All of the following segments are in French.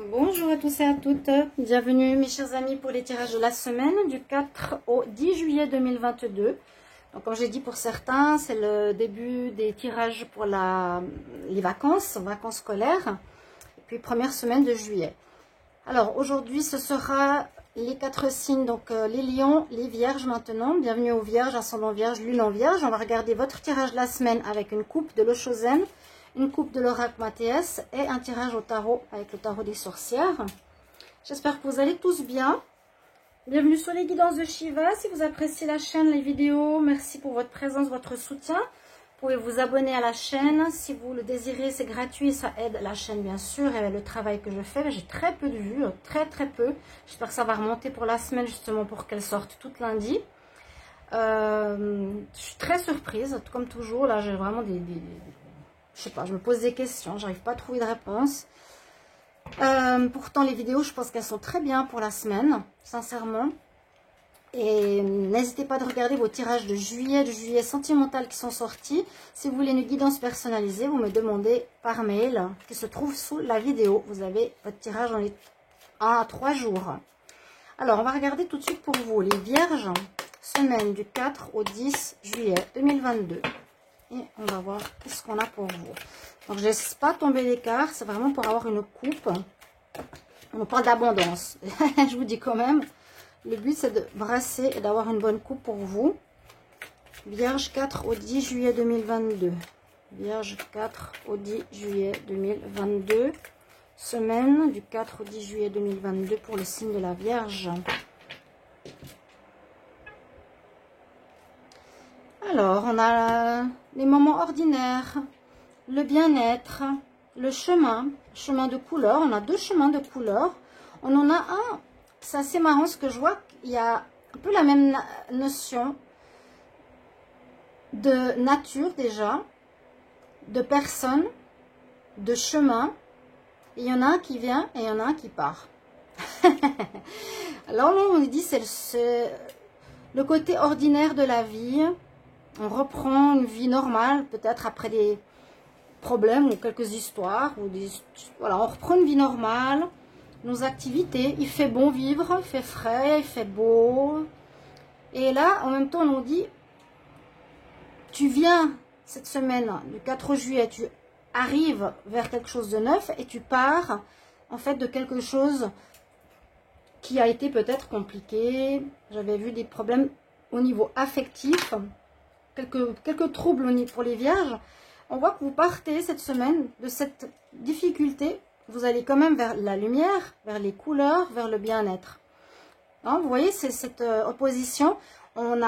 Bonjour à tous et à toutes, bienvenue mes chers amis pour les tirages de la semaine du 4 au 10 juillet 2022. Donc comme j'ai dit pour certains, c'est le début des tirages pour les vacances scolaires, et puis première semaine de juillet. Alors aujourd'hui ce sera les 4 signes, donc les lions, les vierges maintenant. Bienvenue aux vierges, ascendant vierge, lune en vierge. On va regarder votre tirage de la semaine avec une coupe de l'Oshozen, une coupe de l'oracle Mathéès et un tirage au tarot avec le tarot des sorcières. J'espère que vous allez tous bien. Bienvenue sur les guidances de Shiva. Si vous appréciez la chaîne, les vidéos, merci pour votre présence, votre soutien. Vous pouvez vous abonner à la chaîne. Si vous le désirez, c'est gratuit. Ça aide la chaîne, bien sûr, et le travail que je fais. J'ai très peu de vues, très peu. J'espère que ça va remonter pour la semaine, justement, pour qu'elle sorte toute lundi. Je suis très surprise, comme toujours. Là, j'ai vraiment je sais pas, je me pose des questions, j'arrive pas à trouver de réponse. Pourtant, les vidéos, je pense qu'elles sont très bien pour la semaine, sincèrement. Et n'hésitez pas de regarder vos tirages de juillet sentimental qui sont sortis. Si vous voulez une guidance personnalisée, vous me demandez par mail qui se trouve sous la vidéo. Vous avez votre tirage dans les 1 à 3 jours. Alors, on va regarder tout de suite pour vous les vierges, semaine du 4 au 10 juillet 2022. Et on va voir qu'est-ce qu'on a pour vous. Donc, je ne laisse pas tomber l'écart. C'est vraiment pour avoir une coupe. On parle d'abondance. Je vous dis quand même. Le but, c'est de brasser et d'avoir une bonne coupe pour vous. Vierge 4 au 10 juillet 2022. Vierge 4 au 10 juillet 2022. Semaine du 4 au 10 juillet 2022 pour le signe de la Vierge. Alors, on a les moments ordinaires, le bien-être, le chemin de couleur. On a 2 chemins de couleur. On en a un, c'est assez marrant ce que je vois, il y a un peu la même notion de nature déjà, de personne, de chemin. Il y en a un qui vient et il y en a un qui part. Alors, on dit c'est le côté ordinaire de la vie. On reprend une vie normale, peut-être après des problèmes ou quelques histoires. Voilà, on reprend une vie normale, nos activités. Il fait bon vivre, il fait frais, il fait beau. Et là, en même temps, on nous dit, tu viens cette semaine du 4 juillet, tu arrives vers quelque chose de neuf et tu pars en fait de quelque chose qui a été peut-être compliqué. J'avais vu des problèmes au niveau affectif. Quelques troubles pour les vierges. On voit que vous partez cette semaine de cette difficulté. Vous allez quand même vers la lumière, vers les couleurs, vers le bien-être. Hein, vous voyez, c'est cette opposition. On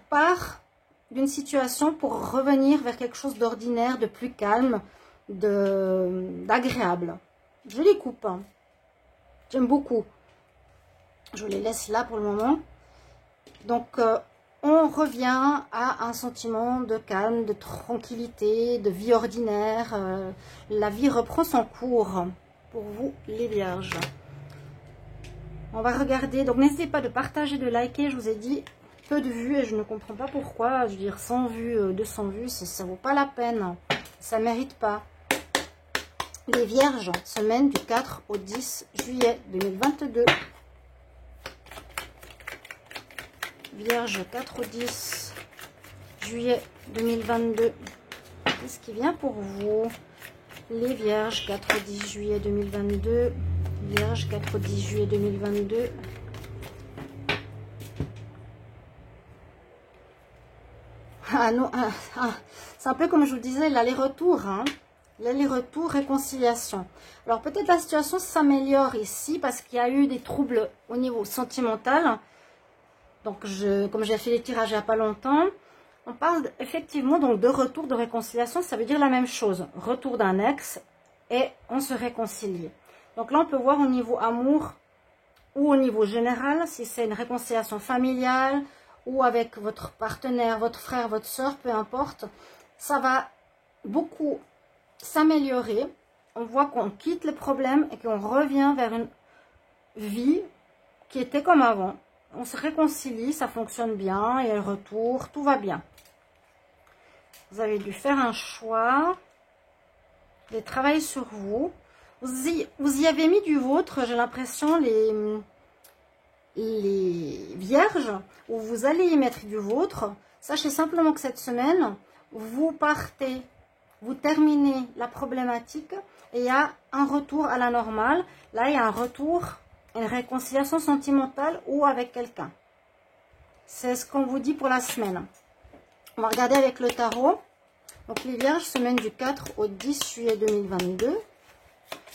part d'une situation pour revenir vers quelque chose d'ordinaire, de plus calme, d'agréable. Je les coupe. Hein. J'aime beaucoup. Je les laisse là pour le moment. Donc, on revient à un sentiment de calme, de tranquillité, de vie ordinaire. La vie reprend son cours pour vous, les vierges. On va regarder. Donc, n'hésitez pas de partager, de liker. Je vous ai dit, peu de vues et je ne comprends pas pourquoi. Je veux dire, 100 vues, 200 vues, ça ne vaut pas la peine. Ça ne mérite pas. Les vierges, semaine du 4 au 10 juillet 2022. Vierge 4 au 10 juillet 2022. Qu'est-ce qui vient pour vous? Les vierges 4 au 10 juillet 2022. Vierge 4 au 10 juillet 2022. Ah non, c'est un peu comme je vous disais, l'aller-retour. Hein. L'aller-retour, réconciliation. Alors peut-être la situation s'améliore ici parce qu'il y a eu des troubles au niveau sentimental. Donc, comme j'ai fait les tirages il n'y a pas longtemps, on parle effectivement donc de retour, de réconciliation. Ça veut dire la même chose. Retour d'un ex et on se réconcilie. Donc là, on peut voir au niveau amour ou au niveau général, si c'est une réconciliation familiale ou avec votre partenaire, votre frère, votre soeur, peu importe. Ça va beaucoup s'améliorer. On voit qu'on quitte les problèmes et qu'on revient vers une vie qui était comme avant. On se réconcilie, ça fonctionne bien, et le retour, tout va bien. Vous avez dû faire un choix, de travailler sur vous. Vous y avez mis du vôtre, j'ai l'impression, les vierges, où vous allez y mettre du vôtre. Sachez simplement que cette semaine, vous partez, vous terminez la problématique et il y a un retour à la normale. Là, il y a un retour, une réconciliation sentimentale ou avec quelqu'un. C'est ce qu'on vous dit pour la semaine. On va regarder avec le tarot. Donc les vierges, semaine du 4 au 10 juillet 2022.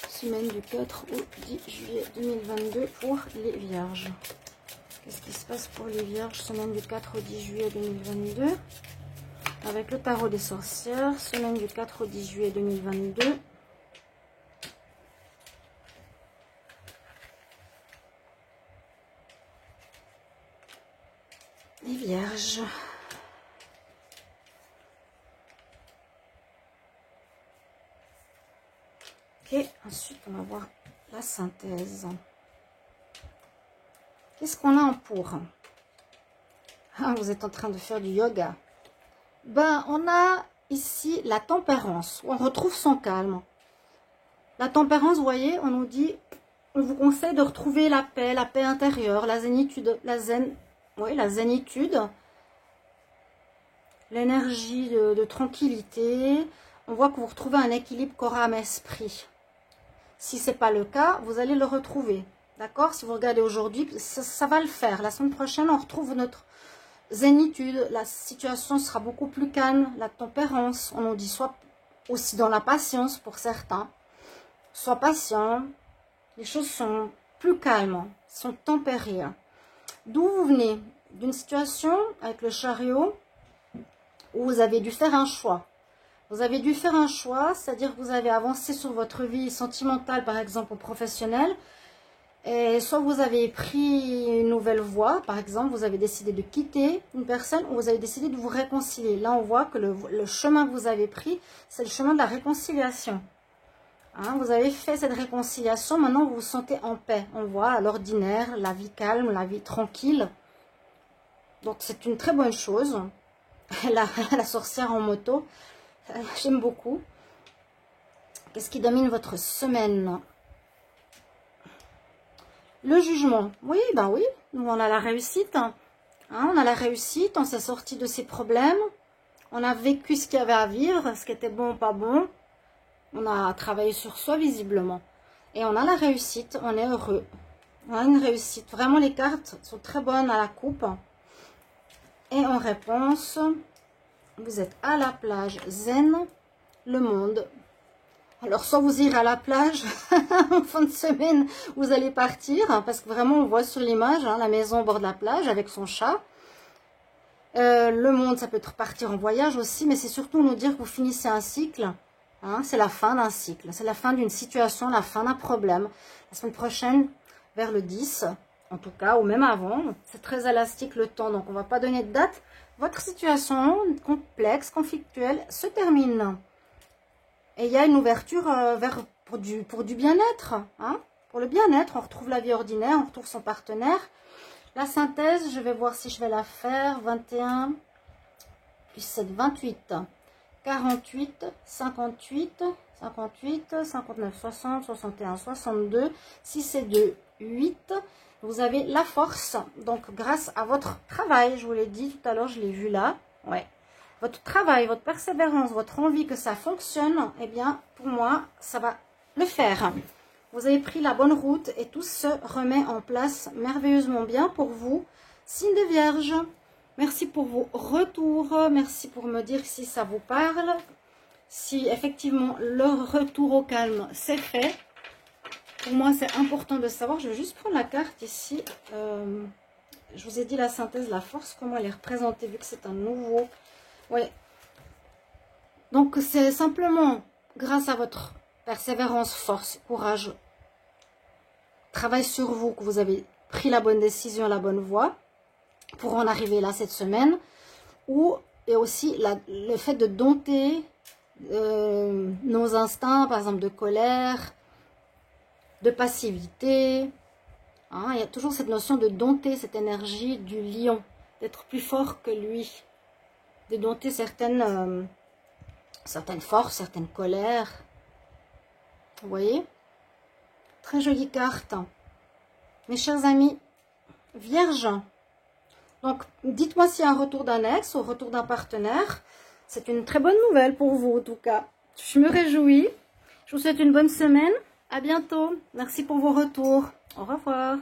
Semaine du 4 au 10 juillet 2022 pour les vierges. Qu'est-ce qui se passe pour les vierges, semaine du 4 au 10 juillet 2022 avec le tarot des sorcières, semaine du 4 au 10 juillet 2022. Les vierges. Ok, ensuite on va voir la synthèse. Qu'est-ce qu'on a en pour? Ah, vous êtes en train de faire du yoga. Ben, on a ici la tempérance, où on retrouve son calme. La tempérance, vous voyez, on nous dit, on vous conseille de retrouver la paix intérieure, la zénitude, la zénitude, l'énergie de tranquillité. On voit que vous retrouvez un équilibre corps, âme, esprit. Si ce n'est pas le cas, vous allez le retrouver. D'accord? Si vous regardez aujourd'hui, ça va le faire. La semaine prochaine, on retrouve notre zénitude. La situation sera beaucoup plus calme. La tempérance, on nous dit soit aussi dans la patience pour certains. Sois patient. Les choses sont plus calmes, sont tempérées. D'où vous venez? D'une situation avec le chariot où vous avez dû faire un choix. Vous avez dû faire un choix, c'est-à-dire que vous avez avancé sur votre vie sentimentale, par exemple, ou professionnelle. Et soit vous avez pris une nouvelle voie, par exemple, vous avez décidé de quitter une personne ou vous avez décidé de vous réconcilier. Là, on voit que le chemin que vous avez pris, c'est le chemin de la réconciliation. Hein, vous avez fait cette réconciliation, maintenant vous vous sentez en paix. On voit à l'ordinaire, la vie calme, la vie tranquille. Donc c'est une très bonne chose. La sorcière en moto, j'aime beaucoup. Qu'est-ce qui domine votre semaine? Le jugement. Oui, ben oui, nous on a la réussite. Hein, on a la réussite, on s'est sorti de ses problèmes. On a vécu ce qu'il y avait à vivre, ce qui était bon ou pas bon. On a travaillé sur soi visiblement. Et on a la réussite, on est heureux. On a une réussite. Vraiment, les cartes sont très bonnes à la coupe. Et en réponse, vous êtes à la plage zen, le monde. Alors, soit vous irez à la plage en fin de semaine, vous allez partir, hein, parce que vraiment, on voit sur l'image, hein, la maison au bord de la plage avec son chat. Le monde, ça peut être partir en voyage aussi, mais c'est surtout nous dire que vous finissez un cycle. Hein, c'est la fin d'un cycle, c'est la fin d'une situation, la fin d'un problème. La semaine prochaine, vers le 10, en tout cas, ou même avant, c'est très élastique le temps, donc on ne va pas donner de date. Votre situation complexe, conflictuelle, se termine. Et il y a une ouverture pour du bien-être. Hein, pour le bien-être, on retrouve la vie ordinaire, on retrouve son partenaire. La synthèse, je vais voir si je vais la faire. 21 plus 7, 28. 48, 58, 58, 59, 60, 61, 62, 6 et 2, 8. Vous avez la force. Donc, grâce à votre travail, je vous l'ai dit tout à l'heure, je l'ai vu là. Ouais. Votre travail, votre persévérance, votre envie que ça fonctionne, eh bien, pour moi, ça va le faire. Vous avez pris la bonne route et tout se remet en place merveilleusement bien pour vous. Signe de Vierge. Merci pour vos retours, merci pour me dire si ça vous parle, si effectivement le retour au calme c'est fait. Pour moi c'est important de savoir, je vais juste prendre la carte ici. Je vous ai dit la synthèse, la force, comment elle est représentée vu que c'est un nouveau. Ouais. Donc c'est simplement grâce à votre persévérance, force, courage, travail sur vous que vous avez pris la bonne décision, la bonne voie. Pour en arriver là cette semaine, et aussi le fait de dompter nos instincts, par exemple de colère, de passivité. Hein, il y a toujours cette notion de dompter cette énergie du lion, d'être plus fort que lui, de dompter certaines forces, certaines colères. Vous voyez? Très jolie carte. Mes chers amis, Vierge. Donc, dites-moi s'il y a un retour d'un ex ou retour d'un partenaire. C'est une très bonne nouvelle pour vous, en tout cas. Je me réjouis. Je vous souhaite une bonne semaine. À bientôt. Merci pour vos retours. Au revoir.